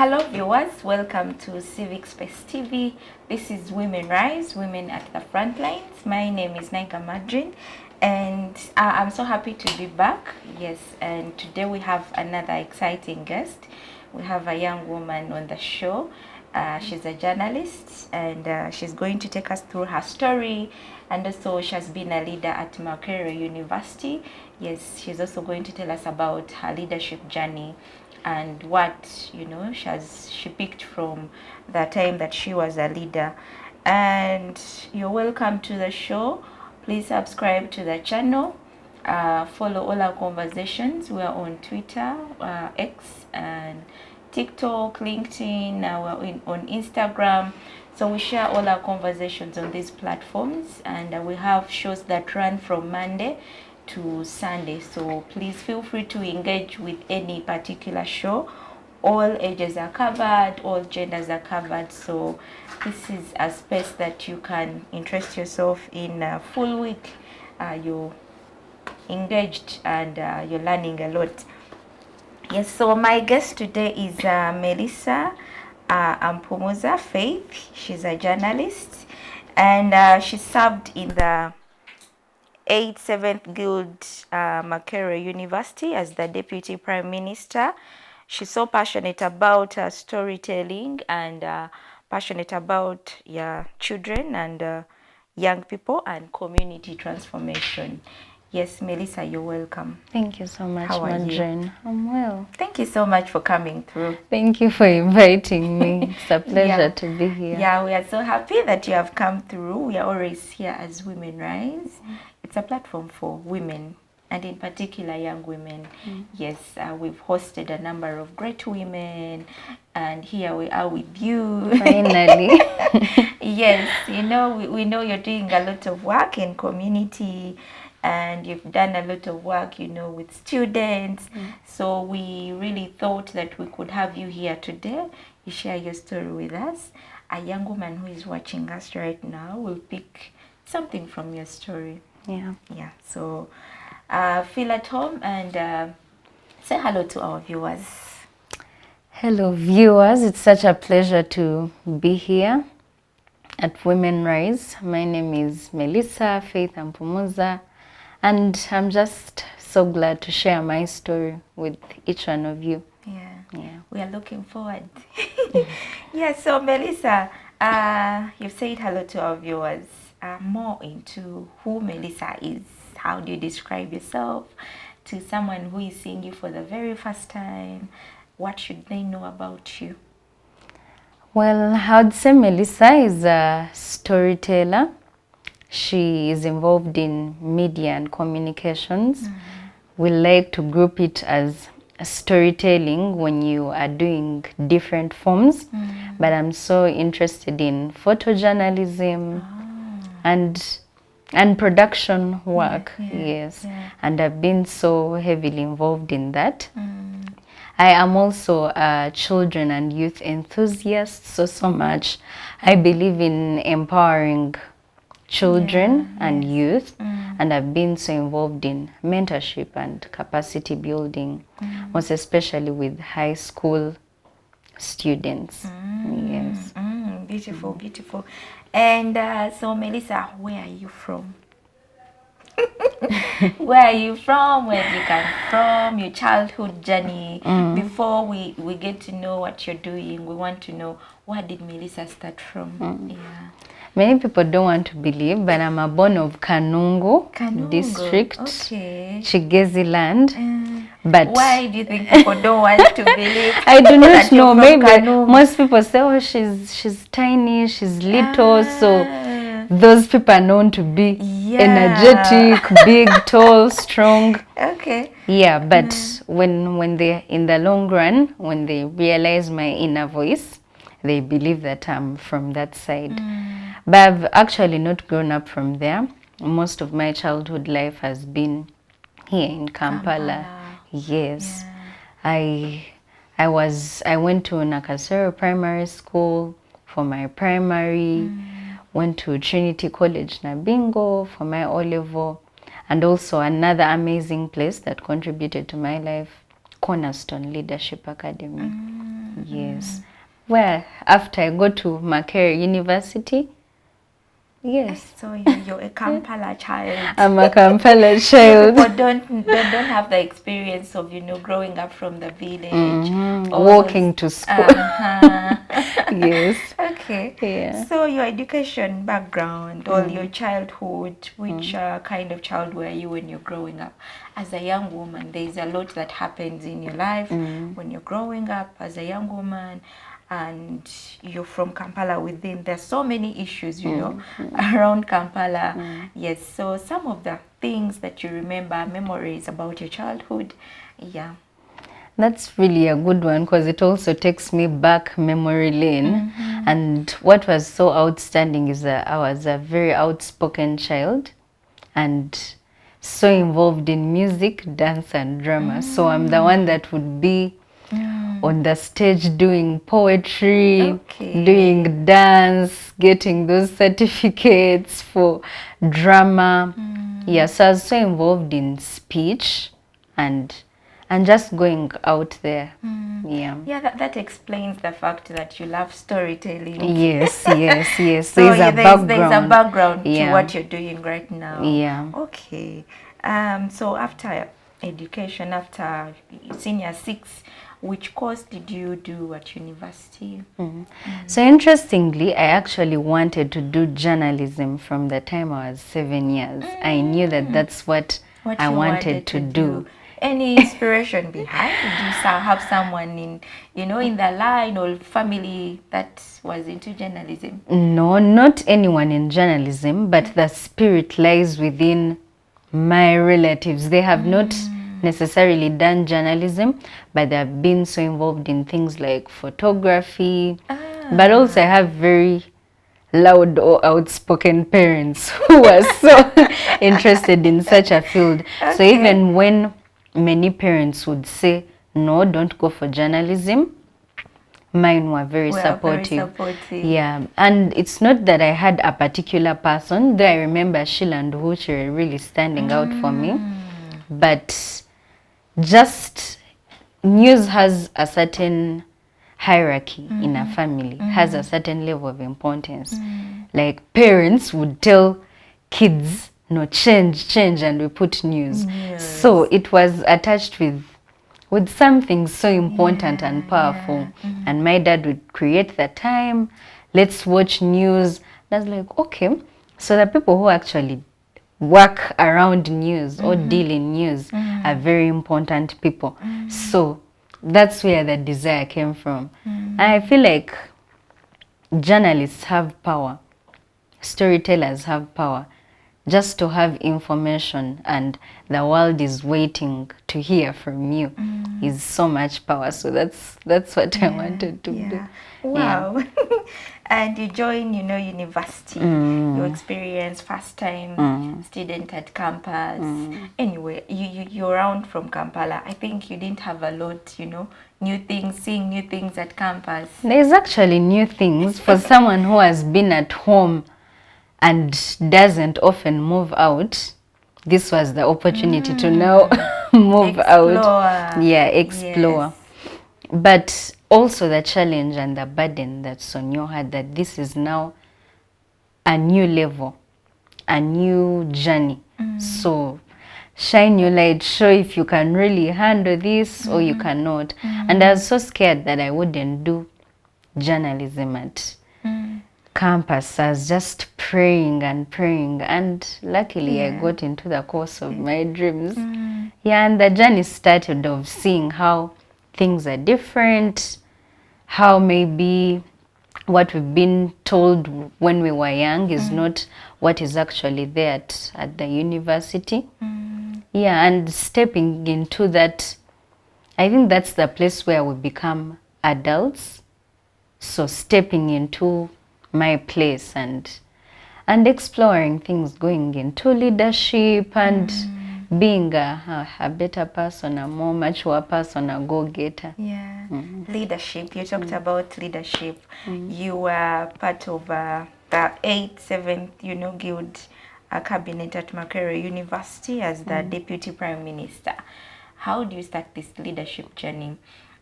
Hello viewers, welcome to Civic Space TV. This is Women Rise, Women at the Front Lines. My name is Naika Madrin and I'm so happy to be back. Yes, and today we have another exciting guest. We have a young woman on the show. She's a journalist and she's going to take us through her story, and also she has been a leader at Makerere University. Yes, she's also going to tell us about her leadership journey and what she picked from the time that she was a leader. And you're welcome to the show. Please subscribe to the channel, follow all our conversations. We are on Twitter, X, and TikTok, LinkedIn. We're on Instagram, so we share all our conversations on these platforms, and we have shows that run from Monday to Sunday, so please feel free to engage with any particular show. All ages are covered, all genders are covered, so this is a space that you can interest yourself in a full week. You're engaged and you're learning a lot. Yes, so my guest today is Melissa Ampumuza'S Faith. She's a journalist and she served in the 7th Guild Makerere University as the Deputy Prime Minister. She's so passionate about storytelling and passionate about children and young people and community transformation. Yes, Melissa, you're welcome. Thank you so much, How are Madrin. you? I'm well. Thank you so much for coming through. Thank you for inviting me. It's a pleasure to be here. Yeah, we are so happy that you have come through. We are always here as Women Rise. It's a platform for women, and in particular young women. Yes, we've hosted a number of great women, and here we are with you. Finally. Yes, we know you're doing a lot of work in community, and you've done a lot of work, with students. So we really thought that we could have you here today. You share your story with us. A young woman who is watching us right now will pick something from your story. Yeah, so feel at home and say hello to our viewers. Hello viewers, it's such a pleasure to be here at Women Rise. My name is Melissa Faith Ampumuza'S, and I'm just so glad to share my story with each one of you. Yeah. We are looking forward. Yeah, so Melissa, you've said hello to our viewers. More into who Melissa is. How do you describe yourself to someone who is seeing you for the very first time? What should they know about you? Well, I would say Melissa is a storyteller. She is involved in media and communications. We like to group it as storytelling when you are doing different forms, but I'm so interested in photojournalism and production work. Yes. And I've been so heavily involved in that. I am also a children and youth enthusiast, so much. I believe in empowering children and youth, and I've been so involved in mentorship and capacity building, most especially with high school students. Yes. Beautiful, beautiful. And so Melissa, where are you from? Where are you from? Where did you come from? Your childhood journey. Before we get to know what you're doing, we want to know, where did Melissa start from? Yeah. Many people don't want to believe, but I'm a born of Kanungu district, Chigezi land. But why do you think people don't want to believe? I do not know. Maybe most people say, oh, she's tiny, she's little, so those people are known to be energetic, big, tall, strong. Okay. Yeah, but when they, in the long run, when they realize my inner voice, they believe that I'm from that side. But I've actually not grown up from there. Most of my childhood life has been here in Kampala. Yes. I went to Nakasero Primary School for my primary, went to Trinity College Nabingo for my O-level, and also another amazing place that contributed to my life, Cornerstone Leadership Academy. Yes. Well, after I go to Makerere University, yes. So you're a Kampala child. I'm a Kampala You child. people don't have the experience of growing up from the village, all Walking those, to school. Yes. Okay. Yeah. So your education background or your childhood, which kind of child were you when you're growing up? As a young woman, there's a lot that happens in your life when you're growing up as a young woman, and you're from Kampala. Within there's so many issues, around Kampala. Yes. So some of the things that you remember, memories about your childhood. Yeah. That's really a good one because it also takes me back memory lane. And what was so outstanding is that I was a very outspoken child and so involved in music, dance, and drama. So I'm the one that would be on the stage doing poetry, doing dance, getting those certificates for drama. Yeah, so I was so involved in speech and just going out there. Yeah. Yeah, that explains the fact that you love storytelling. Yes, yes, yes. So There's a background. there's a background to Yeah. what you're doing right now. Yeah. Okay. So after education, after senior 6, which course did you do at university? So interestingly, I actually wanted to do journalism from the time I was 7 years. I knew that that's what I you wanted to do. Any inspiration behind? Did you have someone in the line or family that was into journalism? No, not anyone in journalism, but the spirit lies within my relatives. They have not necessarily done journalism, but they have been so involved in things like photography. But also I have very loud or outspoken parents who are so interested in such a field. So even when many parents would say, no, don't go for journalism, mine were very supportive. Yeah, and it's not that I had a particular person, though I remember Sheila and Huchi were really standing out for me, but just news has a certain hierarchy in a family, has a certain level of importance. Like parents would tell kids, no, change, and we put news. So it was attached with something so important and powerful. And my dad would create the time, let's watch news. That's like, okay. So the people who actually work around news or deal in news are very important people. So that's where the desire came from. And I feel like journalists have power, storytellers have power. Just to have information and the world is waiting to hear from you is so much power. So that's what I wanted to do. Wow. And you join, university, your experience, first time student at campus. Anyway, you're around from Kampala. I think you didn't have a lot, new things, seeing new things at campus. There's actually new things for someone who has been at home and doesn't often move out. This was the opportunity to now move out. Yeah, explore. Yes. But also the challenge and the burden that Sonyo had, that this is now a new level, a new journey. So shine your light, show if you can really handle this or you cannot. And I was so scared that I wouldn't do journalism at campus. I was just praying and luckily I got into the course of my dreams. Yeah, and the journey started of seeing how things are different, how maybe what we've been told when we were young is not what is actually there at the university. Yeah, and stepping into that, I think that's the place where we become adults. So stepping into my place and exploring things, going into leadership and being a better person, a more mature person, a go-getter. Yeah. Leadership. You talked about leadership. You were part of the 8th, 7th, Guild cabinet at Makerere University as the Deputy Prime Minister. How do you start this leadership journey?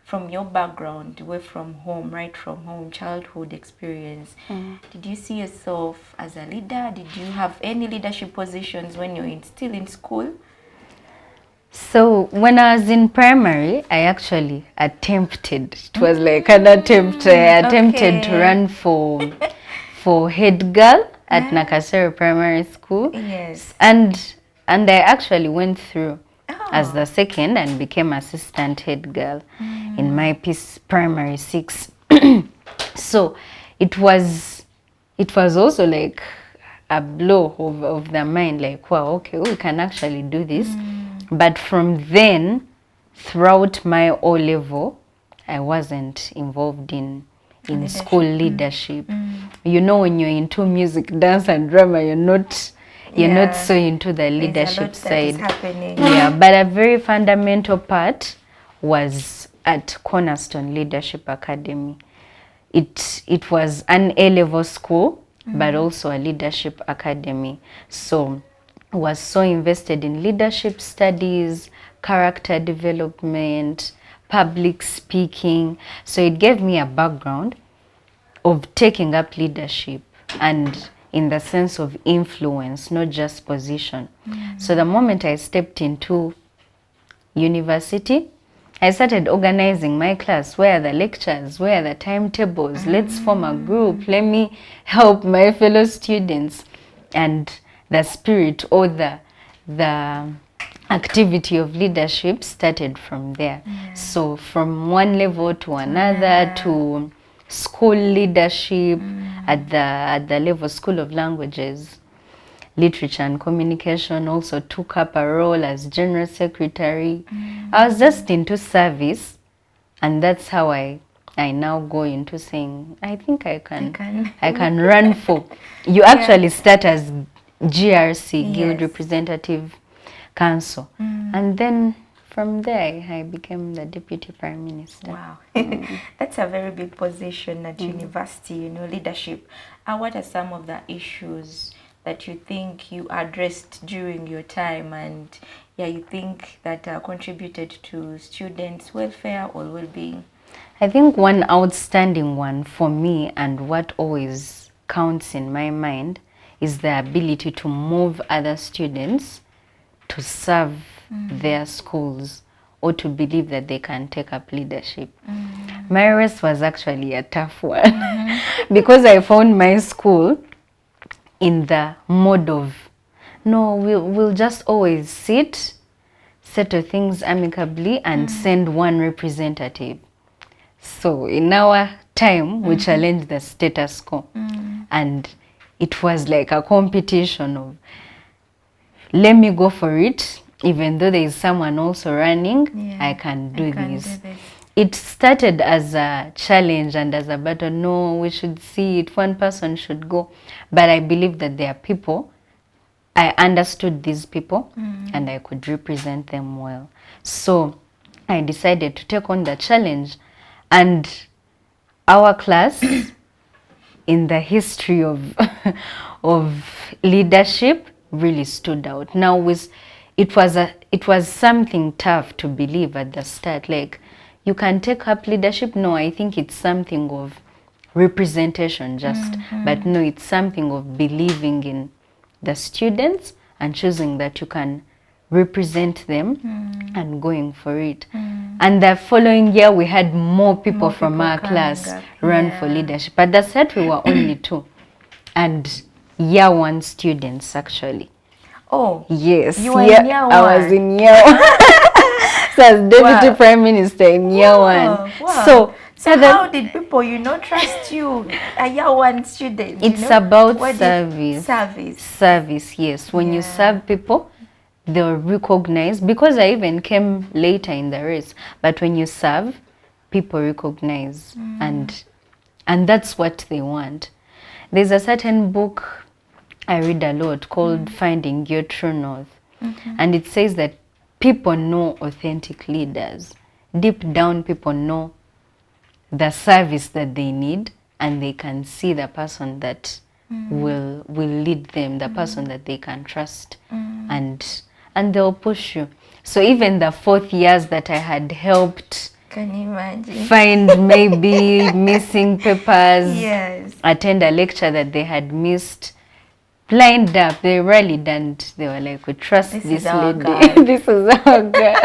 from your background, away from home, right from home, childhood experience, did you see yourself as a leader? Did you have any leadership positions when you're still in school? So when I was in primary, I actually attempted. It was like an attempt. I attempted to run for head girl at Nakasero Primary School. Yes. And I actually went through as the second and became assistant head girl in my primary 6. So it was also like a blow of the mind, like, wow, okay, we can actually do this. But from then, throughout my O level, I wasn't involved in school leadership. You know, when you're into music, dance and drama, you're not so into the leadership side. Yeah, but a very fundamental part was at Cornerstone Leadership Academy. It was an A-level school, but also a leadership academy. So I was so invested in leadership studies, character development, public speaking. So it gave me a background of taking up leadership, and in the sense of influence, not just position. So the moment I stepped into university, I started organizing my class. Where are the lectures? Where are the timetables? Let's form a group. Let me help my fellow students. And the spirit or the activity of leadership started from there. So from one level to another, to school leadership at the level School of Languages, Literature and Communication, also took up a role as general secretary. I was just into service, and that's how I now go into saying, I think I can run for. You actually start as GRC, Guild Representative Council, and then from there I became the Deputy Prime Minister. Wow. That's a very big position at university, you know, leadership. What are some of the issues that you think you addressed during your time, and you think that contributed to students' welfare or well-being? I think one outstanding one for me, and what always counts in my mind, is the ability to move other students to serve their schools or to believe that they can take up leadership. My race was actually a tough one because I found my school in the mode of, no, we'll just always settle things amicably and send one representative. So in our time, we challenged the status quo, and it was like a competition of, let me go for it, even though there is someone also running, I can do this. It started as a challenge and as a battle. No, we should see it. One person should go. But I believe that there are people. I understood these people and I could represent them well. So I decided to take on the challenge. And our class, in the history of leadership, really stood out. Now, it was something tough to believe at the start. Like, you can take up leadership. No, I think it's something of representation just. But no, it's something of believing in the students and choosing that you can represent them and going for it. And the following year, we had more people from our class run for leadership. At the start, we were only 2. And year 1 students, actually. Oh. Yes. You were in year 1? I was in year 1. So as Deputy Prime Minister in year 1. Wow. So how did people, trust you, a year 1 student? It's about service. Service, yes. When you serve people, they'll recognize, because I even came later in the race, but when you serve, people recognize, and that's what they want. There's a certain book I read a lot called Finding Your True North, and it says that people know authentic leaders. Deep down, people know the service that they need, and they can see the person that will lead them, the person that they can trust, and they'll push you. So even the 4th years that I had helped Can you imagine? find maybe missing papers, Yes. attend a lecture that they had missed, lined up. They rallied and they were like, we trust This this is our lady. girl. This is our girl.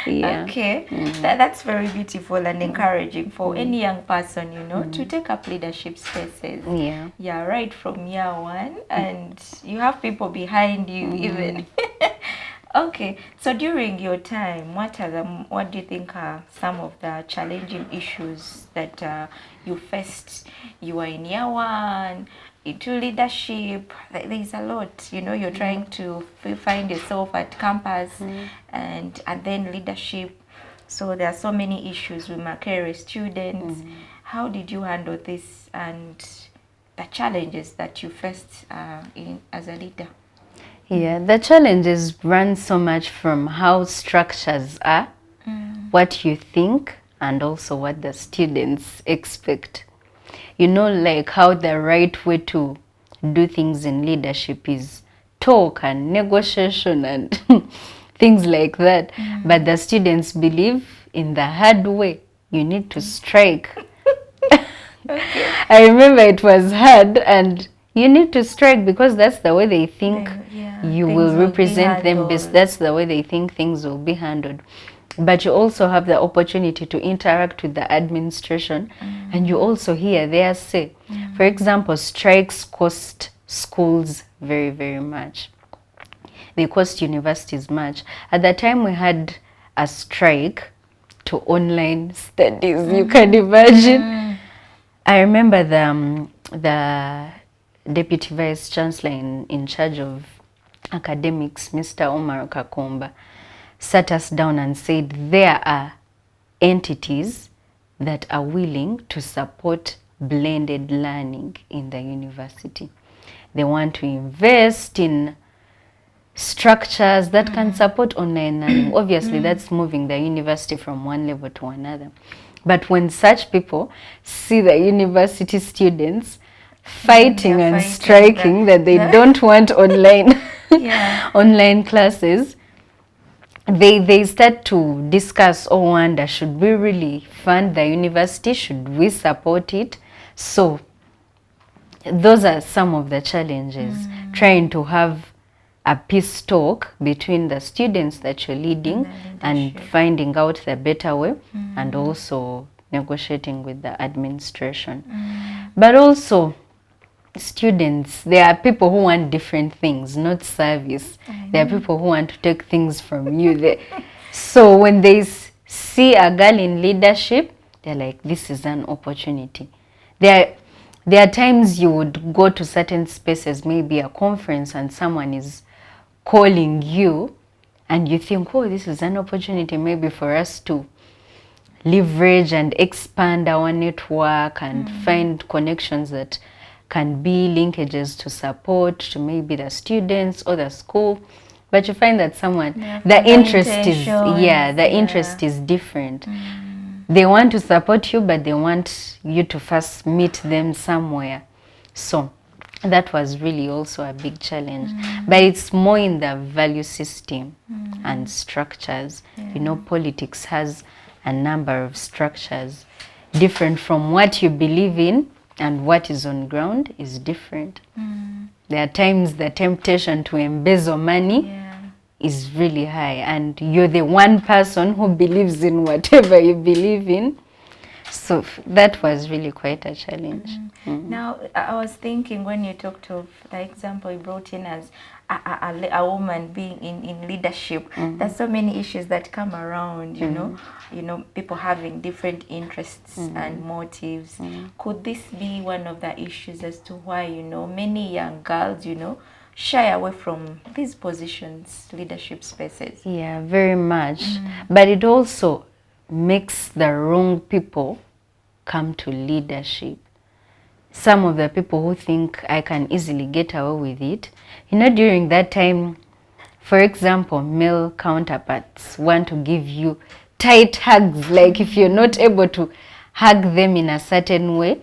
Yeah. Okay, that's very beautiful and encouraging for any young person, you know, to take up leadership spaces. Yeah. Yeah, right from year one, and you have people behind you even. Okay, so during your time, what do you think are some of the challenging issues that you faced? You were in year one, into leadership. There's a lot, you know. You're trying to find yourself at campus, and then leadership. So there are so many issues with Makerere students. How did you handle this and the challenges that you faced as a leader? Yeah, the challenges run so much from how structures are, what you think, and also what the students expect. You know, like how the right way to do things in leadership is talk and negotiation and things like that. But the students believe in the hard way. You need to strike. I remember it was hard, and you need to strike because that's the way they think you will represent them best. That's the way they think things will be handled. But you also have the opportunity to interact with the administration, and you also hear their say. For example, strikes cost schools very, very much. They cost universities much. At the time we had a strike to online studies, you can imagine. I remember the Deputy Vice Chancellor in charge of academics, Mr. Omar Kakomba, sat us down and said there are entities that are willing to support blended learning in the university. They want to invest in structures that can support online learning. Obviously, that's moving the university from one level to another. But when such people see the university students fighting and striking that they don't want online online classes, they start to discuss, oh, wonder, should we really fund the university? Should we support it? So those are some of the challenges, trying to have a peace talk between the students that you're leading and finding out the better way, and also negotiating with the administration. But also, students, there are people who want different things, not service. There are people who want to take things from you. So when they see a girl in leadership, they're like, this is an opportunity. There are times you would go to certain spaces, maybe a conference, and someone is calling you, and you think, oh, this is an opportunity maybe for us to leverage and expand our network and find connections that can be linkages to support to maybe the students or the school. But you find that someone, the interest is different. They want to support you, but they want you to first meet them somewhere. So that was really also a big challenge. But it's more in the value system and structures. You know, politics has a number of structures different from what you believe in, and what is on ground is different. There are times the temptation to embezzle money is really high, and you're the one person who believes in whatever you believe in. So that was really quite a challenge. Now, I was thinking when you talked of the example you brought in as a woman being in leadership, there's so many issues that come around, you know, people having different interests and motives. Could this be one of the issues as to why, you know, many young girls, you know, shy away from these positions, leadership spaces? Yeah, very much. But it also makes the wrong people come to leadership. Some of the people who think I can easily get away with it, you know, during that time, for example, male counterparts want to give you tight hugs. Like if you're not able to hug them in a certain way,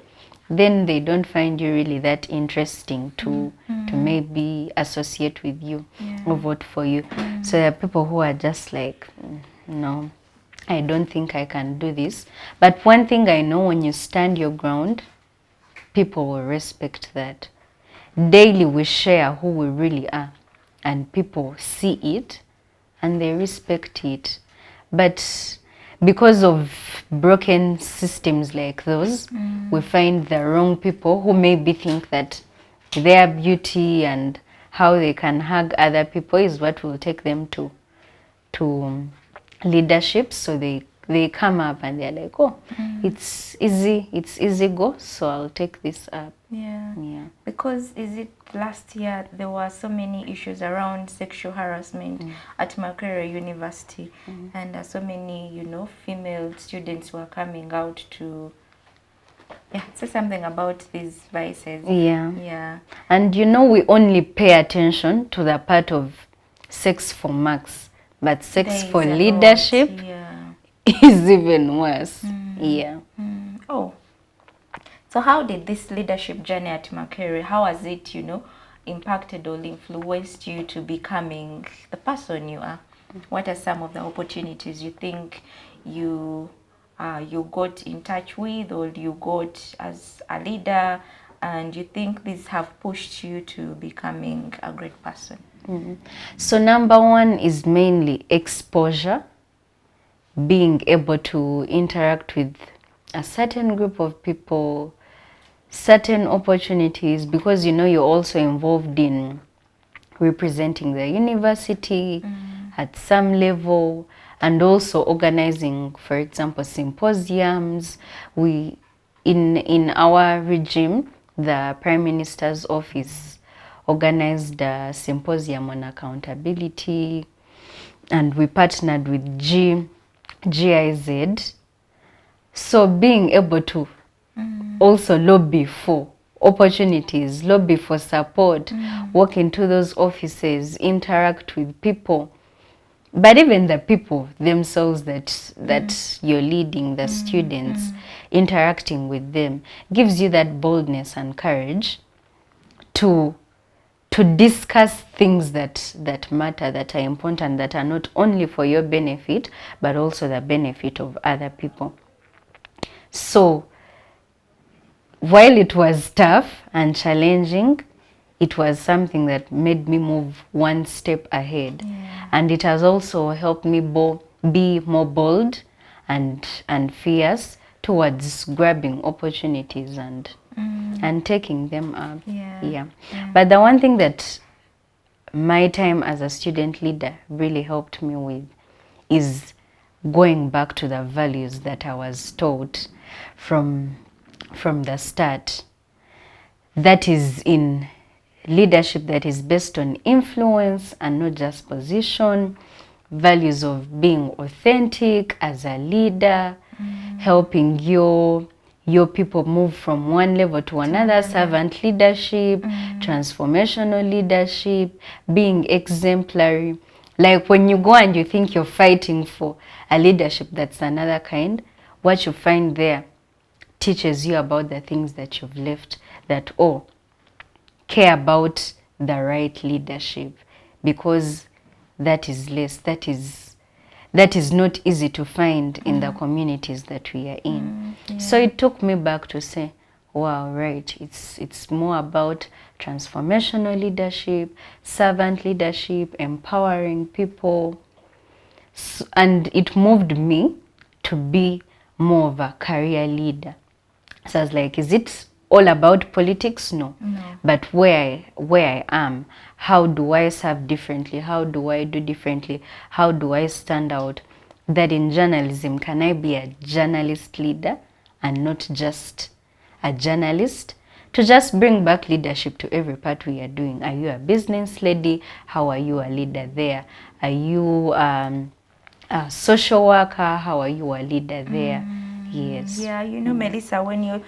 then they don't find you really that interesting to maybe associate with you or vote for you. So there are people who are just like, no, I don't think I can do this. But one thing I know, when you stand your ground, people will respect that. Daily we share who we really are, and people see it and they respect it. But because of broken systems like those, we find the wrong people who maybe think that their beauty and how they can hug other people is what will take them to leadership. So they come up and they're like, oh, it's easy go, so I'll take this up. Yeah. Because is it last year there were so many issues around sexual harassment at Makerere University, and so many, you know, female students were coming out to say something about these vices. Yeah. And you know, we only pay attention to the part of sex for marks, but sex for leadership is even worse. Oh, so how did this leadership journey at Makerere, how has it, you know, impacted or influenced you to becoming the person you are? What are some of the opportunities you think you got in touch with, or you got as a leader, and you think these have pushed you to becoming a great person? So number one is mainly exposure, being able to interact with a certain group of people, certain opportunities, because you know you're also involved in representing the university at some level, and also organizing, for example, symposiums. We in our regime, the Prime Minister's office organized a symposium on accountability, and we partnered with GIZ. So being able to also lobby for opportunities, lobby for support, walk into those offices, interact with people. But even the people themselves that you're leading, the students, interacting with them, gives you that boldness and courage to discuss things that matter, that are important, that are not only for your benefit, but also the benefit of other people. So while it was tough and challenging, it was something that made me move one step ahead. And it has also helped me be more bold and fierce towards grabbing opportunities and taking them up. But the one thing that my time as a student leader really helped me with is going back to the values that I was taught from the start. That is in leadership that is based on influence and not just position. Values of being authentic as a leader, helping your people move from one level to another, servant leadership, transformational leadership, being exemplary. Like when you go and you think you're fighting for a leadership that's another kind, what you find there teaches you about the things that you've left, that care about the right leadership, because that is less, that is not easy to find in the communities that we are in. So it took me back to say, wow, right, it's more about transformational leadership, servant leadership, empowering people. And it moved me to be more of a career leader. So I was like, is it all about politics? No. But where I am, how do I serve differently? How do I do differently? How do I stand out? That in journalism, can I be a journalist leader and not just a journalist? To just bring back leadership to every part we are doing. Are you a business lady? How are you a leader there? Are you a social worker? How are you a leader there? Yes. Yeah, you know, Melissa, when you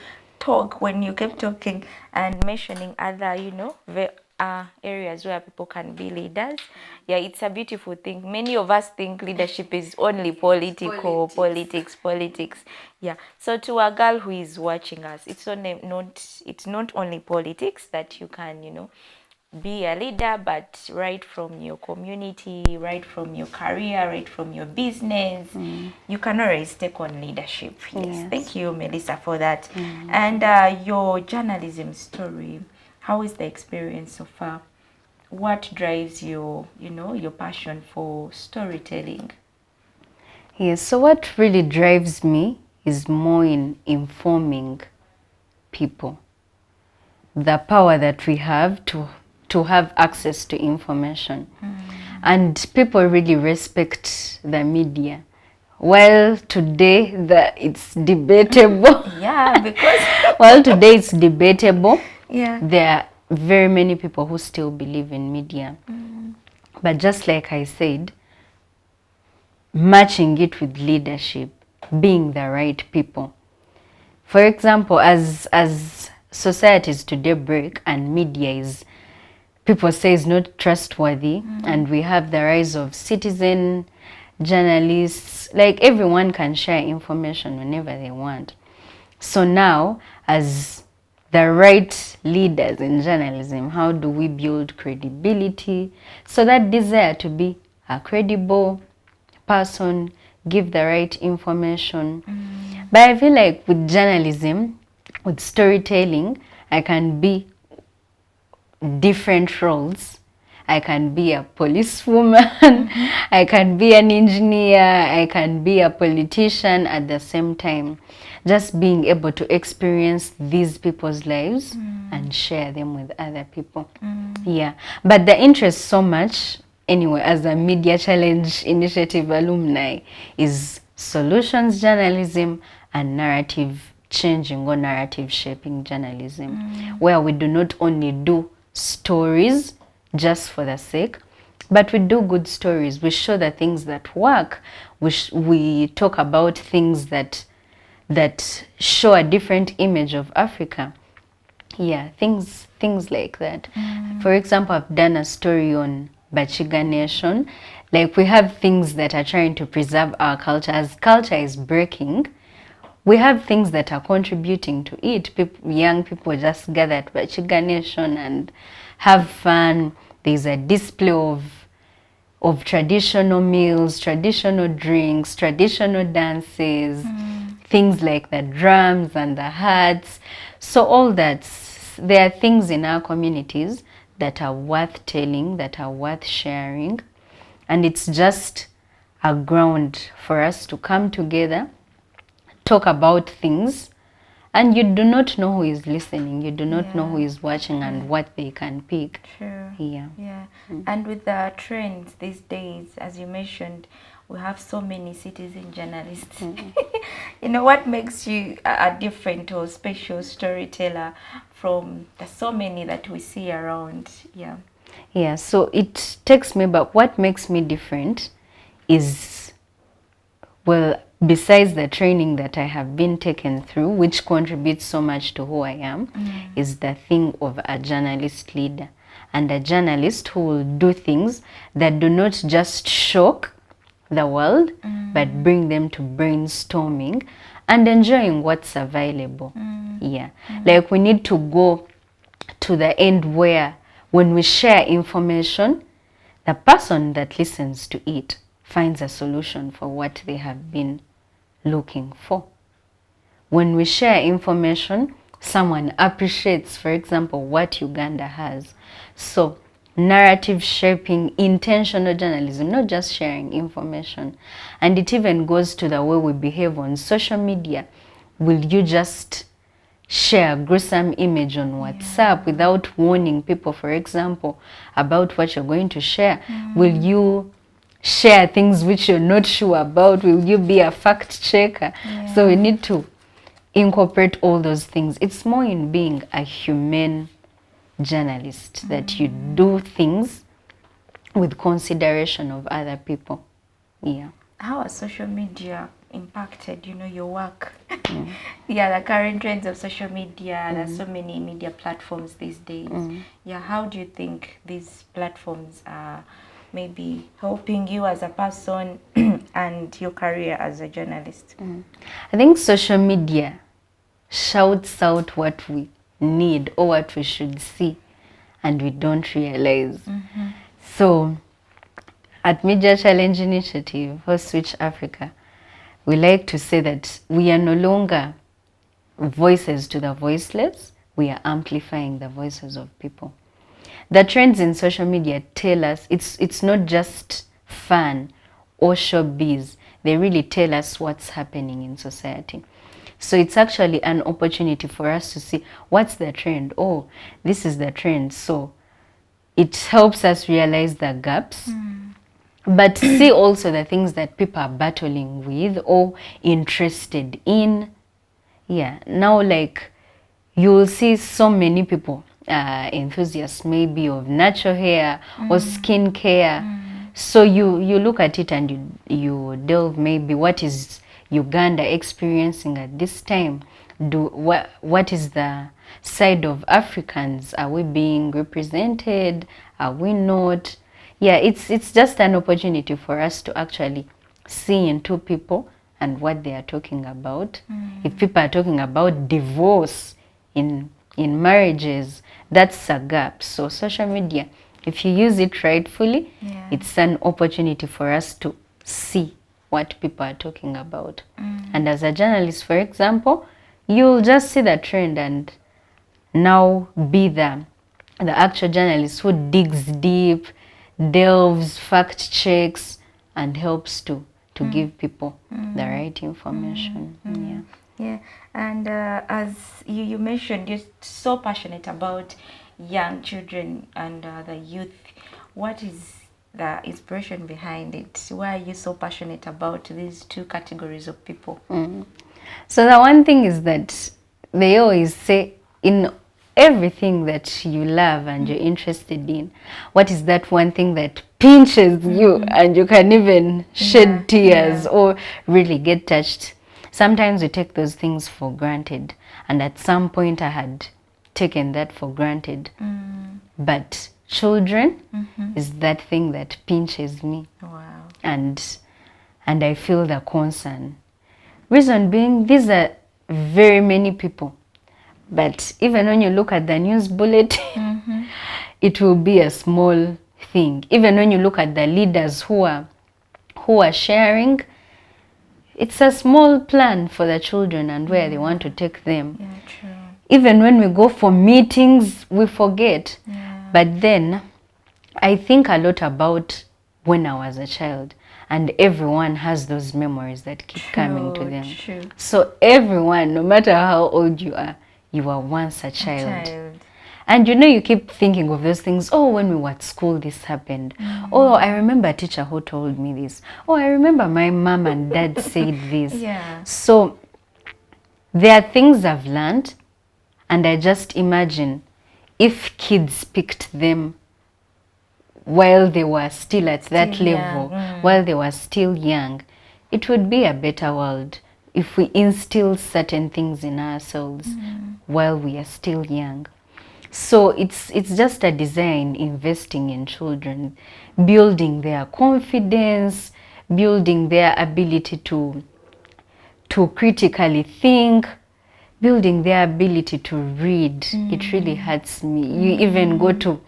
kept talking and mentioning other, you know, areas where people can be leaders, yeah, it's a beautiful thing. Many of us think leadership is only politics. Yeah. So to a girl who is watching us, it's not only politics that you can, you know, be a leader, but right from your community, right from your career, right from your business, you can always take on leadership. Yes. Thank you, Melissa, for that. And your journalism story, how is the experience so far? What drives your, your passion for storytelling? Yes, so what really drives me is more in informing people. The power that we have to have access to information. And people really respect the media. Well, today it's debatable. Yeah, because well, today it's debatable. yeah, There are very many people who still believe in media. But just like I said, matching it with leadership, being the right people. For example, as societies today break and media is, people say, is not trustworthy, and we have the rise of citizen journalists, like everyone can share information whenever they want. So now, as the right leaders in journalism, how do we build credibility? So that desire to be a credible person, give the right information. But I feel like with journalism, with storytelling, I can be different roles. I can be a policewoman, I can be an engineer, I can be a politician at the same time. Just being able to experience these people's lives and share them with other people. Yeah, but the interest so much, anyway, as a Media Challenge Initiative alumni, is solutions journalism and narrative changing or narrative shaping journalism, where we do not only do stories just for the sake, but we do good stories. We show the things that work. We talk about things that show a different image of Africa. Yeah, things like that. For example, I've done a story on Bachiga Nation. Like, we have things that are trying to preserve our culture. As culture is breaking, we have things that are contributing to it. Young people just gather at Bachiga Nation and have fun. There's a display of traditional meals, traditional drinks, traditional dances, things like the drums and the hats. So all that, there are things in our communities that are worth telling, that are worth sharing. And it's just a ground for us to come together, talk about things, and you do not know who is listening, you do not know who is watching and what they can pick. True. Yeah. Yeah. And with the trends these days, as you mentioned, we have so many citizen journalists. What makes you a different or special storyteller from the so many that we see around? Yeah. Yeah, so it takes me back. What makes me different is, well, besides the training that I have been taken through, which contributes so much to who I am, is the thing of a journalist leader. And a journalist who will do things that do not just shock the world, but bring them to brainstorming and enjoying what's available. Yeah, like we need to go to the end where when we share information, the person that listens to it finds a solution for what they have been looking for. When we share information, someone appreciates, for example, what Uganda has. So narrative shaping, intentional journalism, not just sharing information. And it even goes to the way we behave on social media. Will you just share a gruesome image on WhatsApp without warning people, for example, about what you're going to share? Will you share things which you're not sure about? Will you be a fact checker? So we need to incorporate all those things. It's more in being a humane journalist that you do things with consideration of other people. Yeah. How has social media impacted, your work? Yeah, the current trends of social media. There's so many media platforms these days. Yeah, how do you think these platforms are maybe helping you as a person and your career as a journalist? I think social media shouts out what we need or what we should see. and we don't realize. So at Media Challenge Initiative, Host Switch Africa, we like to say that we are no longer voices to the voiceless, we are amplifying the voices of people. The trends in social media tell us it's not just fun or showbiz. They really tell us what's happening in society. So it's actually an opportunity for us to see what's the trend. Oh, this is the trend. So it helps us realize the gaps, but see also the things that people are battling with or interested in. Yeah, now like you will see so many people enthusiasts maybe of natural hair or skin care. So you look at it and you delve maybe what is Uganda experiencing at this time. What is the side of Africans? Are we being represented? Are we not? Yeah, it's just an opportunity for us to actually see into people and what they are talking about. If people are talking about divorce in marriages, that's a gap. So social media, if you use it rightfully, it's an opportunity for us to see what people are talking about. And as a journalist, for example, you'll just see the trend and now be the actual journalist who digs deep, delves, fact checks, and helps to give people the right information. Yeah, and as you mentioned, you're so passionate about young children and the youth. What is the inspiration behind it? Why are you so passionate about these two categories of people? So the one thing is that they always say in everything that you love and you're interested in, what is that one thing that pinches you and you can even shed tears or really get touched? Sometimes we take those things for granted, and at some point I had taken that for granted. But children is that thing that pinches me. Wow. And I feel the concern. Reason being, these are very many people. But even when you look at the news bulletin, it will be a small thing. Even when you look at the leaders who are sharing, it's a small plan for the children and where they want to take them. Yeah, true. Even when we go for meetings, we forget. But then I think a lot about when I was a child, and everyone has those memories that keep coming to them. True. So everyone, no matter how old you were once a child. And you know, you keep thinking of those things. Oh, when we were at school, this happened. Oh, I remember a teacher who told me this. Oh, I remember my mom and dad said this. Yeah. So there are things I've learned, and I just imagine if kids picked them while they were still at that level, while they were still young, it would be a better world if we instill certain things in ourselves while we are still young. So it's just a desire in investing in children, building their confidence, building their ability to critically think, building their ability to read. It really hurts me. You even go to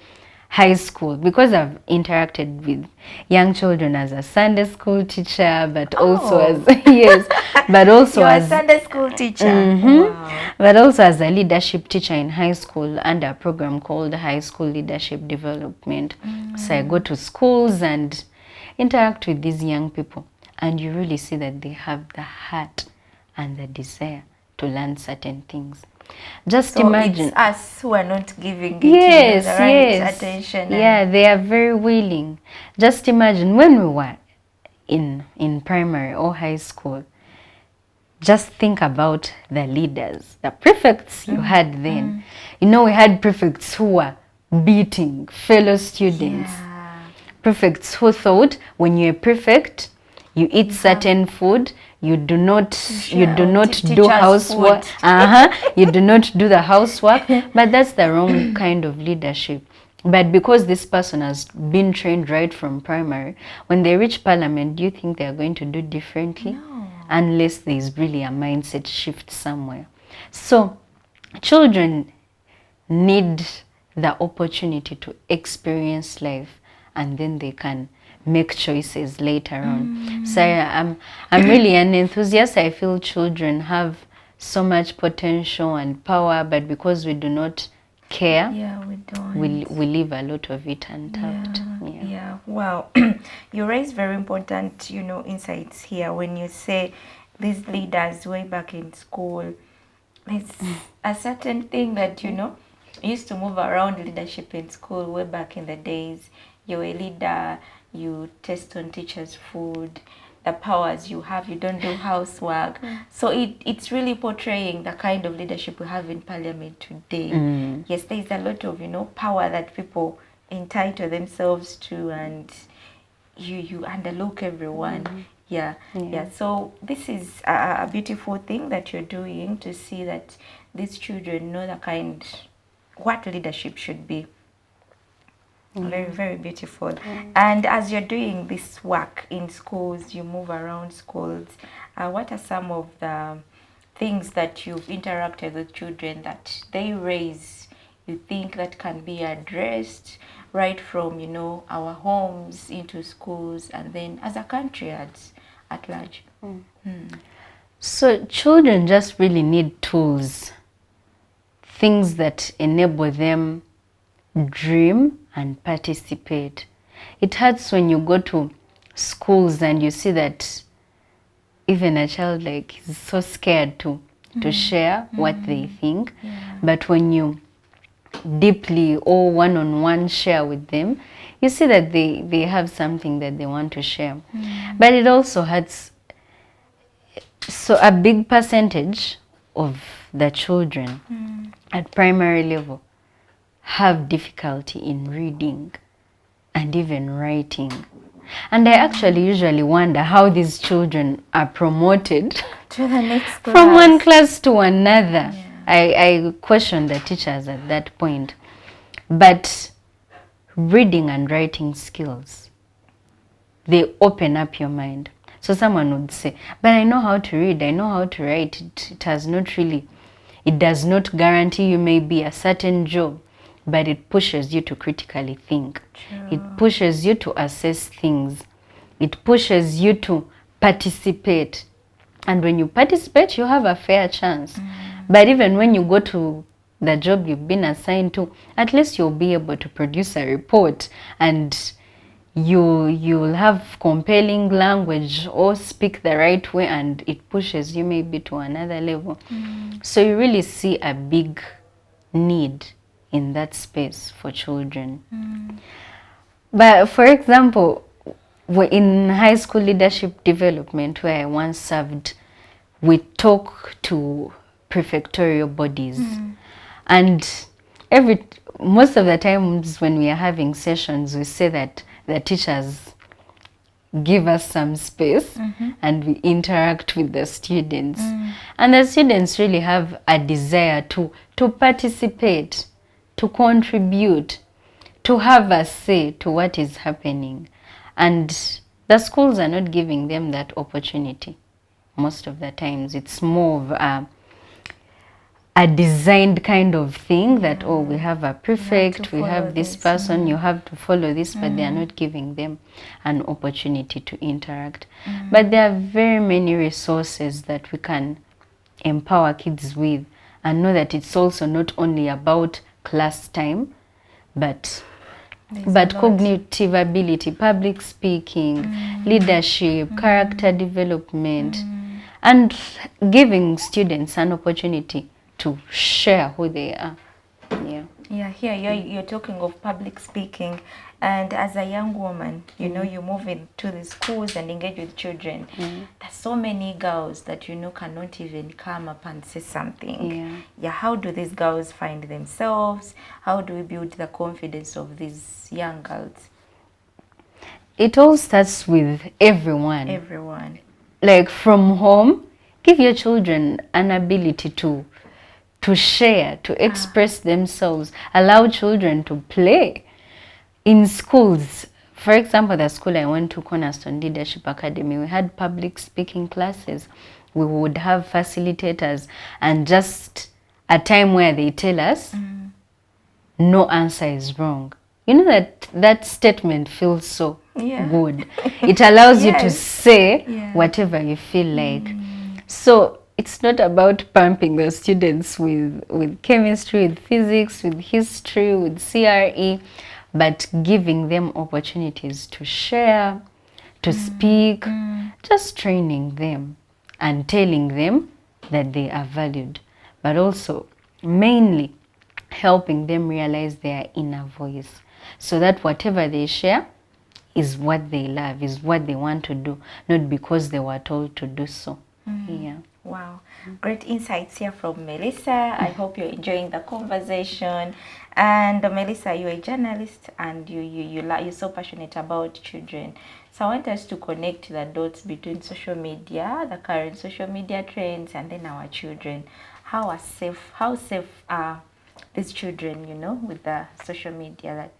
high school, because I've interacted with young children as a Sunday school teacher, but also as but also You're as a Sunday school teacher. Wow. but also as a leadership teacher in high school under a program called High School Leadership Development. So I go to schools and interact with these young people, and you really see that they have the heart and the desire to learn certain things. Just So imagine. it's us who are not giving it the right attention. Yeah, they are very willing. Just imagine when we were in primary or high school. Just think about the leaders, the prefects you had then. You know, we had prefects who were beating fellow students. Prefects who thought when you're a prefect, you eat certain food, you do not do housework. You do not do the housework. But that's the wrong kind of leadership. But because this person has been trained right from primary, when they reach parliament, do you think they're going to do differently? No. Unless there's really a mindset shift somewhere. So children need the opportunity to experience life, and then they can make choices later on. So I'm really an enthusiast. I feel children have so much potential and power, but because we do not care, Yeah, we don't. we leave a lot of it untapped. Yeah. Wow. You raise very important, insights here when you say these leaders way back in school. It's a certain thing that, used to move around leadership in school way back in the days. You're a leader, you test on teachers' food, the powers you have, you don't do housework. So it's really portraying the kind of leadership we have in parliament today. Yes, there's a lot of, power that people entitle themselves to, and you underlook everyone. Yeah. So this is a beautiful thing that you're doing, to see that these children know what leadership should be. Very, very beautiful. And as you're doing this work in schools, you move around schools, what are some of the things that you've interacted with children that they raise, you think that can be addressed right from, our homes into schools, and then as a country at large? So children just really need tools, things that enable them dream and participate. It hurts when you go to schools and you see that even a child is so scared to share what they think. But when you deeply or one-on-one share with them, you see that they have something that they want to share. But it also hurts. So a big percentage of the children at primary level have difficulty in reading and even writing. And I actually usually wonder how these children are promoted To the next class. from one class to another. I question the teachers at that point. But reading and writing skills, they open up your mind. So someone would say, but I know how to read, I know how to write. It does not guarantee you maybe a certain job, but it pushes you to critically think. True. It pushes you to assess things. It pushes you to participate. And when you participate, you have a fair chance. But even when you go to the job you've been assigned to, at least you'll be able to produce a report, and you'll have compelling language or speak the right way, and it pushes you maybe to another level. So you really see a big need in that space for children. But for example, in high school leadership development, where I once served, we talk to prefectorial bodies, and most of the times when we are having sessions, we say that the teachers give us some space and we interact with the students. And the students really have a desire to participate, to contribute, to have a say to what is happening. And the schools are not giving them that opportunity. Most of the times it's more of a designed kind of thing that, oh, we have a prefect, we have this person, you have to follow this, but they are not giving them an opportunity to interact. But there are very many resources that we can empower kids with, and know that it's also not only about class time, but cognitive ability, public speaking, leadership, character development, and giving students an opportunity to share who they are. Here you're talking of public speaking, and as a young woman, you move into the schools and engage with children. There's so many girls that cannot even come up and say something. How do these girls find themselves? How do we build the confidence of these young girls? It all starts with everyone. Like from home, give your children an ability to share, to express themselves. Allow children to play. In schools, for example, the school I went to, Cornerstone Leadership Academy, we had public speaking classes. We would have facilitators, and just a time where they tell us, no answer is wrong. You know that statement feels so good. It allows you to say whatever you feel like. So it's not about pumping the students with chemistry, with physics, with history, with CRE, but giving them opportunities to share, to speak, just training them and telling them that they are valued, but also mainly helping them realize their inner voice, so that whatever they share is what they love, is what they want to do, not because they were told to do so. Yeah. Wow, great insights here from Melissa. I hope you're enjoying the conversation. And Melissa, you're a journalist, and you're so passionate about children. So I want us to connect the dots between social media, the current social media trends, and then our children. How safe are these children, you know, with the social media that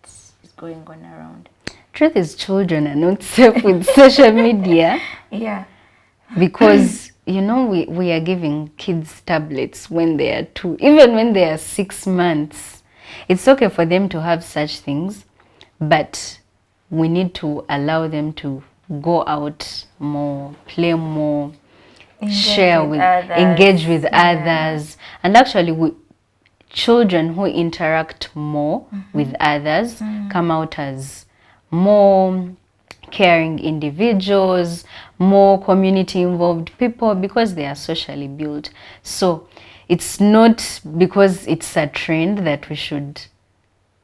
is going on around? Truth is, children are not safe with social media. Yeah. Because you know, we are giving kids tablets when they are 2, even when they are 6 months. It's okay for them to have such things, but we need to allow them to go out more, play more, engage with others. And actually, children who interact more with others come out as more caring individuals, more community involved people, because they are socially built. So it's not because it's a trend that we should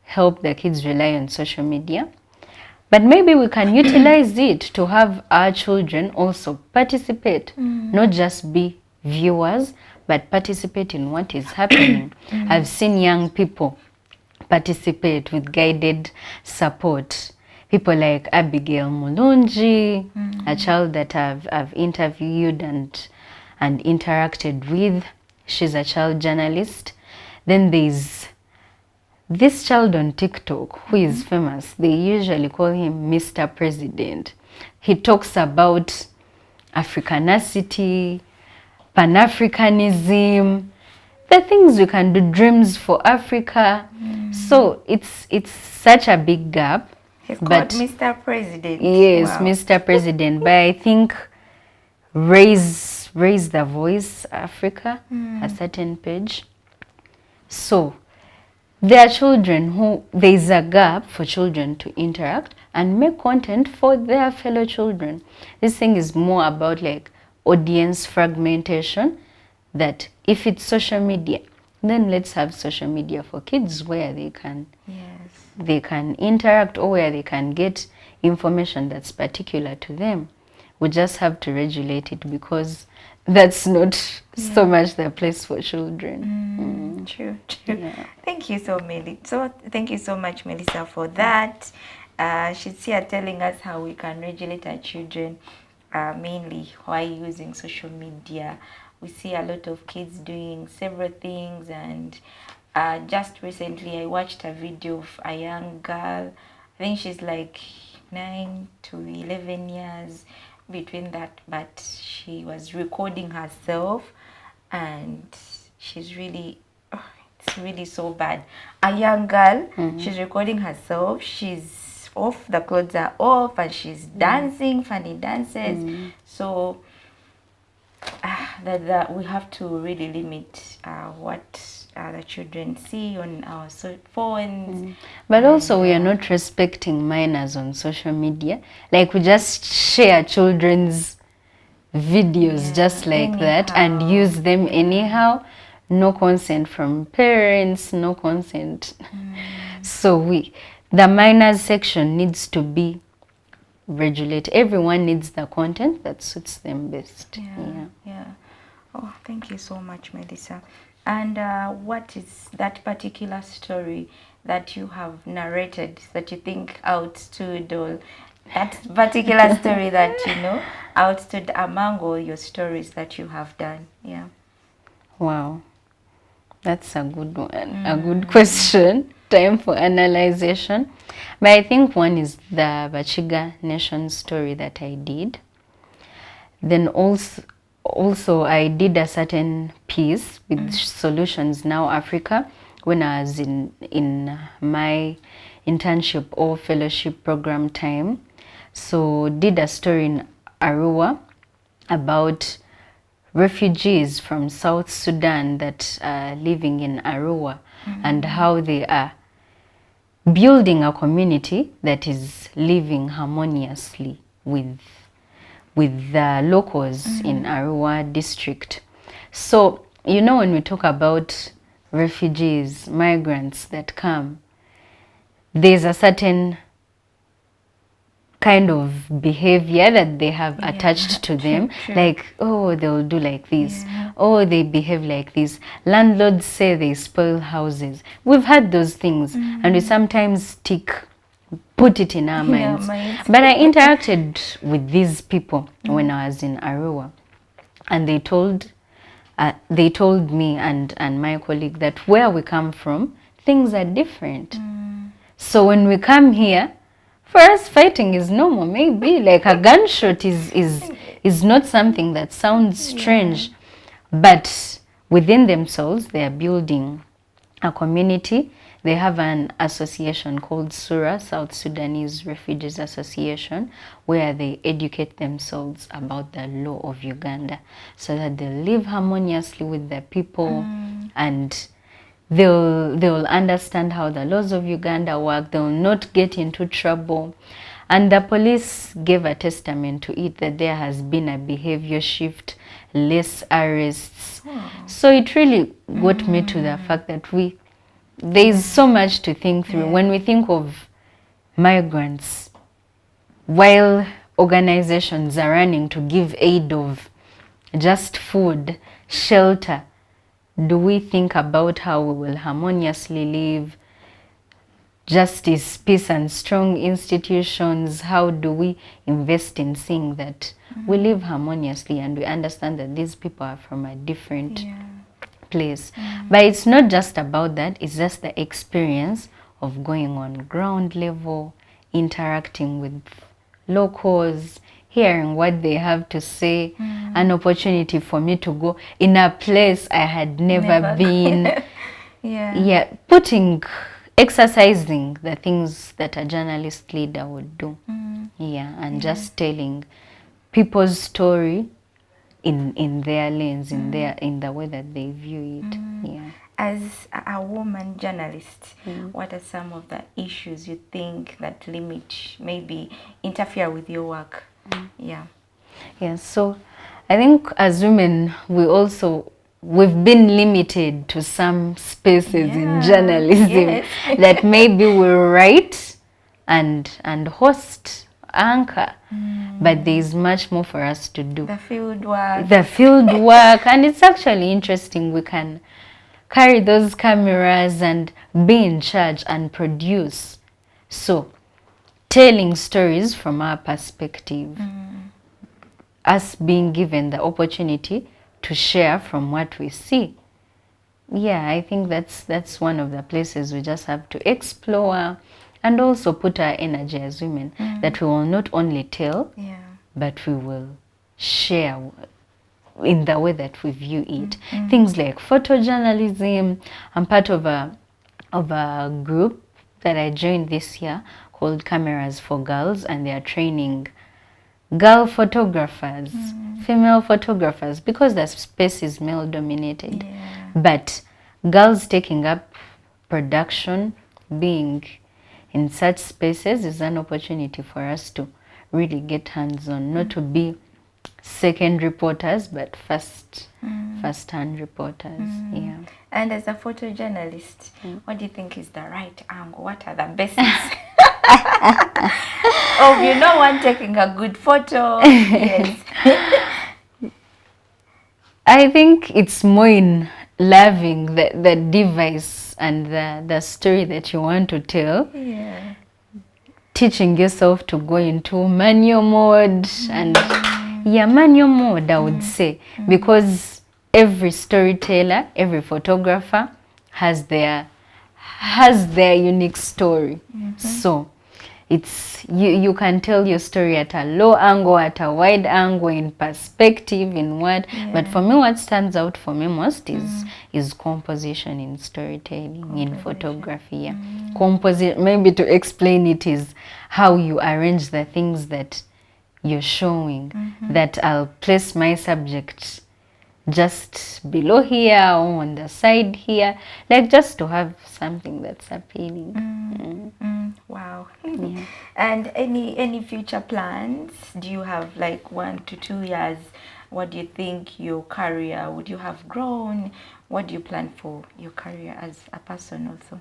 help the kids rely on social media, but maybe we can utilize it to have our children also participate, not just be viewers, but participate in what is happening. I've seen young people participate with guided support. People like Abigail Mulunji, a child that I've interviewed and interacted with. She's a child journalist. Then there's this child on TikTok who is famous. They usually call him Mr. President. He talks about Africanity, Pan-Africanism, the things we can do, dreams for Africa. So it's such a big gap. He's called Mr. President. Yes, wow. Mr. President. But I think Raise the Voice Africa, a certain page. So there are children who, there is a gap for children to interact and make content for their fellow children. This thing is more about like audience fragmentation, that if it's social media, then let's have social media for kids where they can they can interact, or where they can get information that's particular to them. We just have to regulate it, because that's not so much the place for children. True. Yeah. Thank you so much, Melissa, for that. She's here telling us how we can regulate our children, mainly while using social media. We see a lot of kids doing several things, and just recently I watched a video of a young girl. I think she's like 9 to 11 years, between that, but she was recording herself, and she's really, it's really so bad. A young girl, she's recording herself, she's off, the clothes are off, and she's dancing funny dances. So that we have to really limit what the children see on our phones. But also we are not respecting minors on social media. Like we just share children's videos just like that and use them anyhow. No consent from parents, no consent. So the minors section needs to be regulated. Everyone needs the content that suits them best. Yeah. Oh, thank you so much, Melissa. And what is that particular story that you have narrated that you think outstood all, that particular story that you know outstood among all your stories that you have done? Yeah. Wow, that's a good one. A good question. Time for analyzation. But I think one is the Bachiga Nation story that I did. Then also I did a certain piece with Solutions Now Africa, when I was in my internship or fellowship program time. So did a story in Arua about refugees from South Sudan that are living in Arua, and how they are building a community that is living harmoniously with the locals in Arua district. So, you know, when we talk about refugees, migrants that come, there's a certain kind of behavior that they have attached to them. Like, oh, they'll do like this. Oh, they behave like this. Landlords say they spoil houses. We've had those things, and we sometimes put it in our minds. But I interacted with these people when I was in Arua, and they told me and my colleague that where we come from, things are different. So when we come here, for us, fighting is normal. Maybe like a gunshot is not something that sounds strange, but within themselves, they are building a community. They have an association called SURA, South Sudanese Refugees Association, where they educate themselves about the law of Uganda, so that they live harmoniously with their people, and they'll understand how the laws of Uganda work. They'll not get into trouble. And the police gave a testament to it that there has been a behavior shift, less arrests. So it really got me to the fact that there is so much to think through. When we think of migrants, while organizations are running to give aid of just food, shelter, do we think about how we will harmoniously live? Justice, peace, and strong institutions. How do we invest in seeing that we live harmoniously and we understand that these people are from a different place? But it's not just about that. It's just the experience of going on ground level, interacting with locals, hearing what they have to say, an opportunity for me to go in a place I had never been. Exercising the things that a journalist leader would do. And just telling people's story in their lens, in the way that they view it. As a woman journalist, what are some of the issues you think that limit, maybe interfere with your work? So I think as women, we've been limited to some spaces in journalism that maybe we write and host, anchor, but there is much more for us to do. The field work. And it's actually interesting. We can carry those cameras and be in charge and produce. So telling stories from our perspective, us being given the opportunity to share from what we see. I think that's one of the places we just have to explore, and also put our energy as women, that we will not only tell, but we will share in the way that we view it. Things like photojournalism. I'm part of a group that I joined this year called Cameras for Girls, and they are training girl photographers, female photographers, because the space is male dominated. But girls taking up production, being in such spaces, is an opportunity for us to really get hands-on, not to be second reporters, but first-hand reporters. And as a photojournalist, what do you think is the right angle? What are the basics of one taking a good photo? I think it's more in loving the device and the story that you want to tell. Teaching yourself to go into manual mode and manual mode, I would say, because every storyteller, every photographer has their unique story. So It's you can tell your story at a low angle, at a wide angle, in perspective, in what. But for me, what stands out for me most is composition in storytelling, in photography. Yeah, maybe to explain it is how you arrange the things that you're showing. That I'll place my subject just below here or on the side here, like just to have something that's appealing. Wow. Yeah. And any future plans? Do you have like 1 to 2 years? What do you think your career would you have grown? What do you plan for your career as a person also?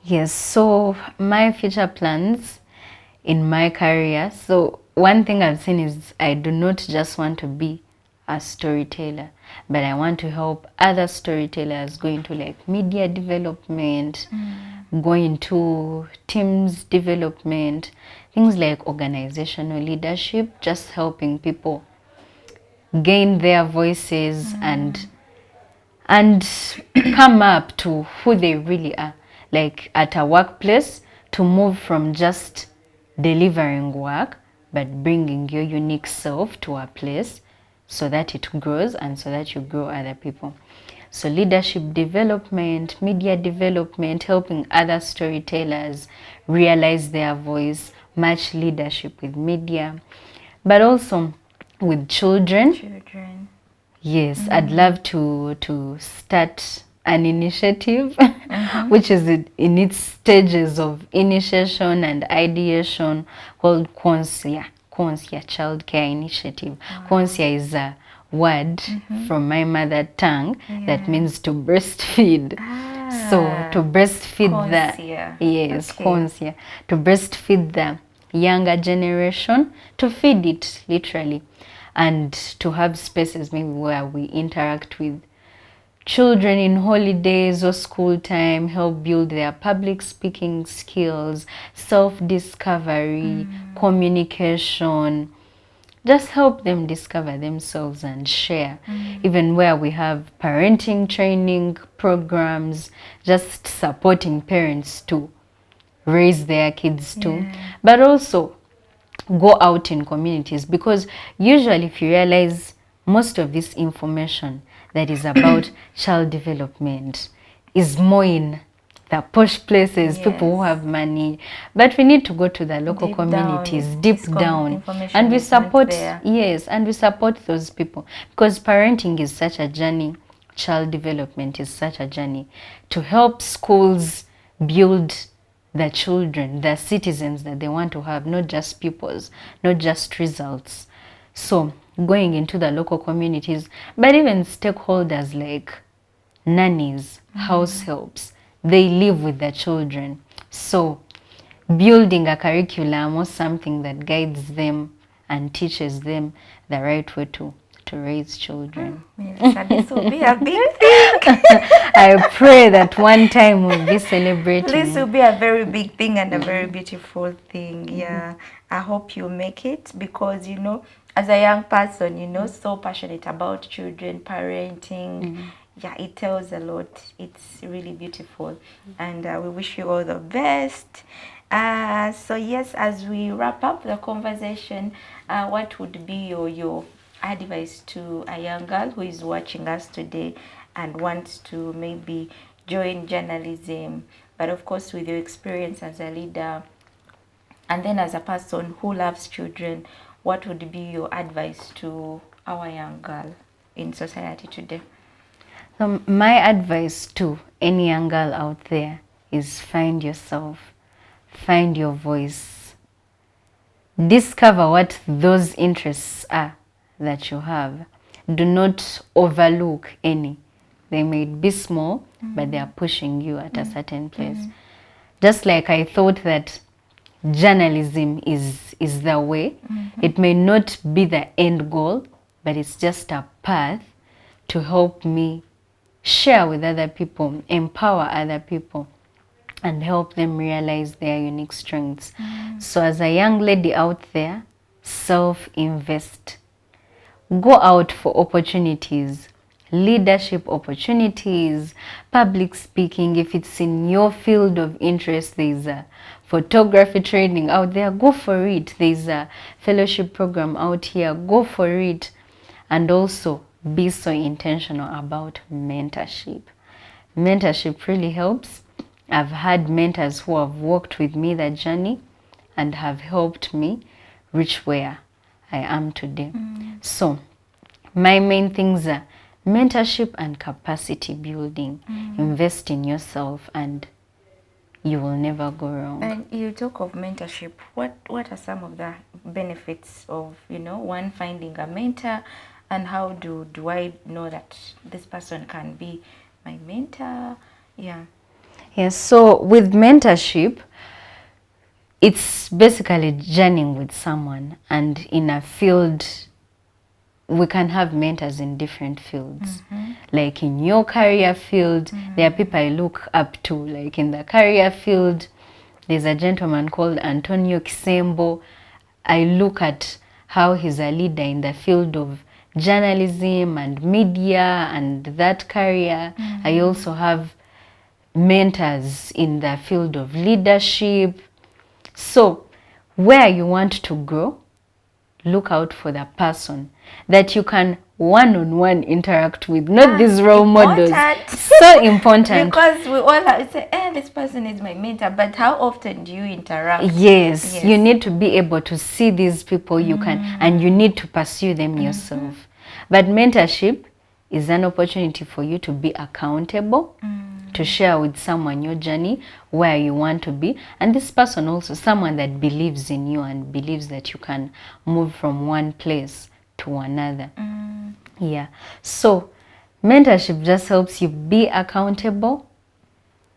Yes, so my future plans in my career. So one thing I've seen is I do not just want to be a storyteller, but I want to help other storytellers go into like media development, go into teams development, things like organizational leadership, just helping people gain their voices and come up to who they really are, like at a workplace, to move from just delivering work but bringing your unique self to a place so that it grows and so that you grow other people. So leadership development, media development, helping other storytellers realize their voice, match leadership with media, but also with children. Yes, I'd love to start an initiative which is in its stages of initiation and ideation, called Konsia Childcare Initiative. Konsia is a word from my mother tongue that means to breastfeed. So to breastfeed Konsia, to breastfeed the younger generation, to feed it literally, and to have spaces maybe where we interact with children in holidays or school time, help build their public speaking skills, self-discovery, communication, just help them discover themselves and share. Even where we have parenting training programs, just supporting parents to raise their kids too, but also go out in communities, because usually if you realize most of this information that is about child development is more in the posh places, people who have money, but we need to go to the local communities, deep down, and we support, and we support those people, because parenting is such a journey, child development is such a journey, to help schools build the children, the citizens that they want to have, not just pupils, not just results. So going into the local communities, but even stakeholders like nannies, house helps, they live with the children. So building a curriculum or something that guides them and teaches them the right way to raise children. This will be a big thing. I pray that one time we'll be celebrating. This will be a very big thing and a very beautiful thing. Yeah, I hope you make it, because you know, as a young person, you know, so passionate about children, parenting. Yeah, it tells a lot. It's really beautiful, and we wish you all the best. So yes, as we wrap up the conversation, what would be your advice to a young girl who is watching us today and wants to maybe join journalism, but of course with your experience as a leader and then as a person who loves children, what would be your advice to our young girl in society today? So my advice to any young girl out there is find yourself, find your voice, discover what those interests are that you have. Do not overlook any. They may be small, but they are pushing you at a certain place. Just like I thought that journalism is the way. It may not be the end goal, but it's just a path to help me share with other people, empower other people, and help them realize their unique strengths. So as a young lady out there, self-invest. Go out for opportunities. leadership opportunities, public speaking. If it's in your field of interest, there's a photography training out there, go for it. There's a fellowship program out here, go for it. And also be so intentional about mentorship. Mentorship really helps. I've had mentors who have walked with me that journey and have helped me reach where I am today. So my main things are mentorship and capacity building. Invest in yourself and you will never go wrong. And you talk of mentorship. What are some of the benefits of, one finding a mentor, and how do I know that this person can be my mentor? Yeah. Yes, so with mentorship, it's basically journeying with someone, and in a field, we can have mentors in different fields. Like in your career field, there are people I look up to. Like in the career field, there's a gentleman called Antonio Kisembo. I look at how he's a leader in the field of journalism and media and that career. I also have mentors in the field of leadership. So where you want to grow, look out for the person that you can one-on-one interact with, not these role models. So important. Because we all have to say, this person is my mentor, but how often do you interact? Yes, you need to be able to see these people you can, and you need to pursue them yourself. But mentorship is an opportunity for you to be accountable, to share with someone your journey, where you want to be, and this person also someone that believes in you and believes that you can move from one place to another. Yeah, so mentorship just helps you be accountable,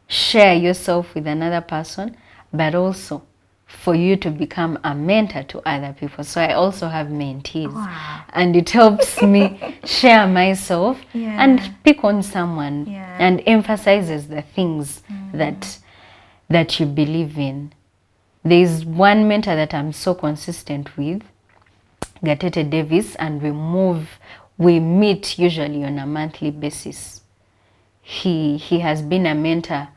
share yourself with another person, but also for you to become a mentor to other people. So I also have mentees. Wow. And it helps me share myself and pick on someone and emphasizes the things that you believe in. There's one mentor that I'm so consistent with, Gatete Davis, and we meet usually on a monthly basis. He has been a mentor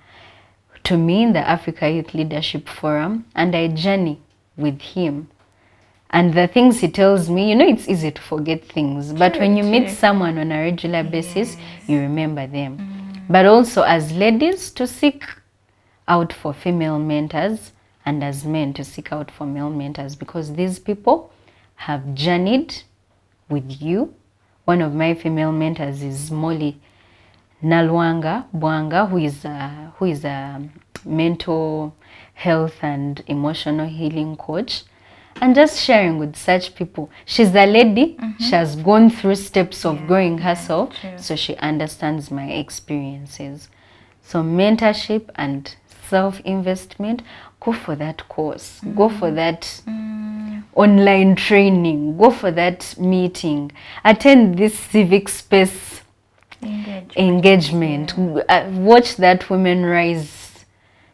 to me in the Africa Youth Leadership Forum, and I journey with him. And the things he tells me, it's easy to forget things, but when you meet someone on a regular basis, you remember them. But also as ladies, to seek out for female mentors, and as men to seek out for male mentors, because these people have journeyed with you. One of my female mentors is Molly Nalwanga Bwanga, who is a mental health and emotional healing coach, and just sharing with such people. She's a lady. She has gone through steps of growing herself, so she understands my experiences. So mentorship and self-investment, go for that course, go for that online training, go for that meeting, attend this civic space engagement. Watch that Women Rise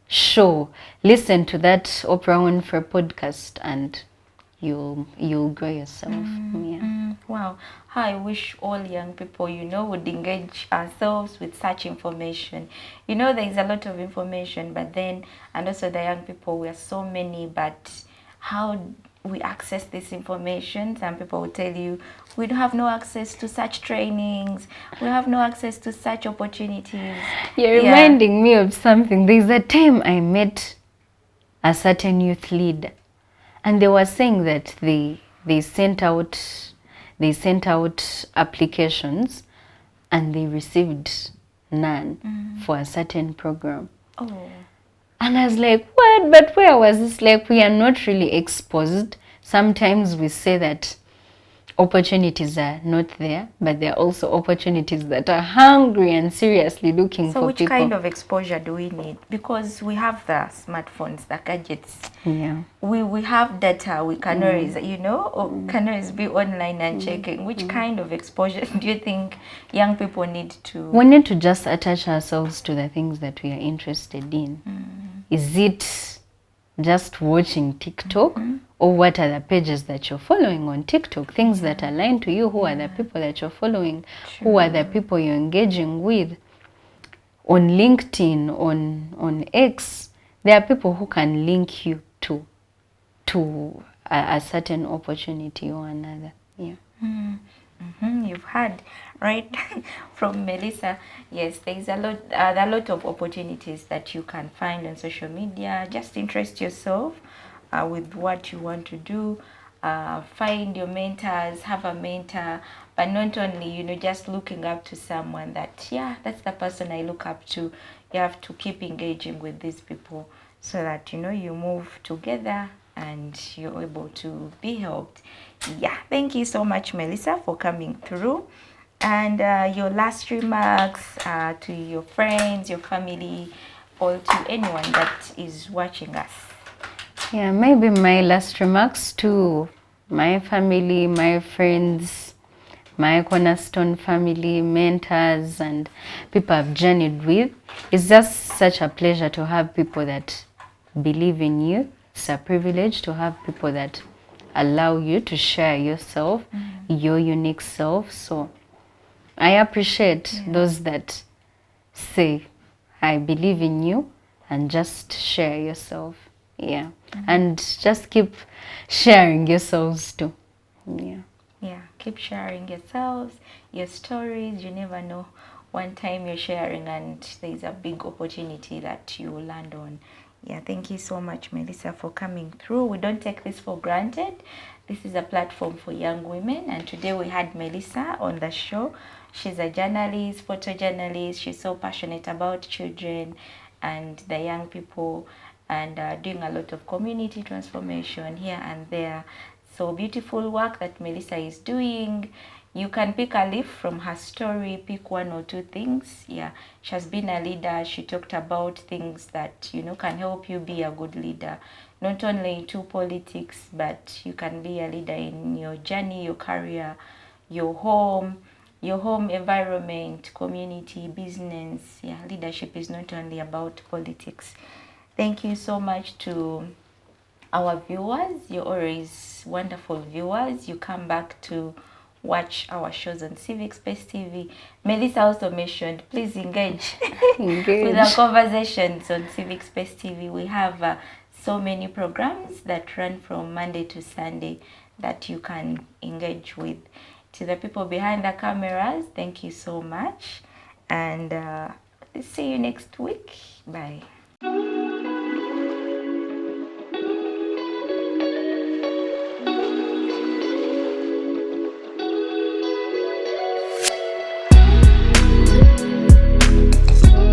show, listen to that Oprah Winfrey podcast, and you'll grow yourself. Wow, I wish all young people would engage ourselves with such information. There is a lot of information, but then, and also the young people, we are so many, but how we access this information? Some people will tell you we don't have no access to such trainings, we have no access to such opportunities. You're reminding me of something. There's a time I met a certain youth leader, and they were saying that they sent out applications and they received none for a certain program. And I was like, what? But where was this? Like, we are not really exposed. Sometimes we say that opportunities are not there, but there are also opportunities that are hungry and seriously looking for people. So which kind of exposure do we need? Because we have the smartphones, the gadgets. Yeah. We have data. We can always, can always be online and checking. Which kind of exposure do you think young people need to? We need to just attach ourselves to the things that we are interested in. Is it just watching TikTok, or what are the pages that you're following on TikTok, things that align to you, who are the people that you're following, who are the people you're engaging with. On LinkedIn, on X, there are people who can link you to a certain opportunity or another. Yeah. You've heard, right, from Melissa. Yes, there's a lot of opportunities that you can find on social media. Just interest yourself with what you want to do. Find your mentors, have a mentor, but not only, you know, just looking up to someone that, yeah, that's the person I look up to. You have to keep engaging with these people so that, you know, you move together and you're able to be helped. Yeah, thank you so much, Melissa, for coming through. And your last remarks to your friends, your family, or to anyone that is watching us. Yeah, maybe my last remarks to my family, my friends, my cornerstone family, mentors, and people I've journeyed with. It's just such a pleasure to have people that believe in you. It's a privilege to have people that allow you to share yourself, your unique self. So I appreciate those that say, I believe in you, and just share yourself. Yeah. And just keep sharing yourselves too. Yeah. Yeah, keep sharing yourselves, your stories. You never know. One time you're sharing and there's a big opportunity that you will land on. Yeah, thank you so much, Melissa, for coming through. We don't take this for granted. This is a platform for young women, and today we had Melissa on the show. She's a journalist, photojournalist. She's so passionate about children and the young people, and doing a lot of community transformation here and there. So beautiful work that Melissa is doing. You can pick a leaf from her story, pick one or two things. Yeah, she has been a leader. She talked about things that, you know, can help you be a good leader. Not only into politics, but you can be a leader in your journey, your career, your home environment, community, business. Yeah, leadership is not only about politics. Thank you so much to our viewers. You're always wonderful viewers. You come back to watch our shows on Civic Space TV. Melissa also mentioned, please engage with our conversations on Civic Space TV. We have so many programs that run from Monday to Sunday that you can engage with. To the people behind the cameras, thank you so much. And see you next week. Bye.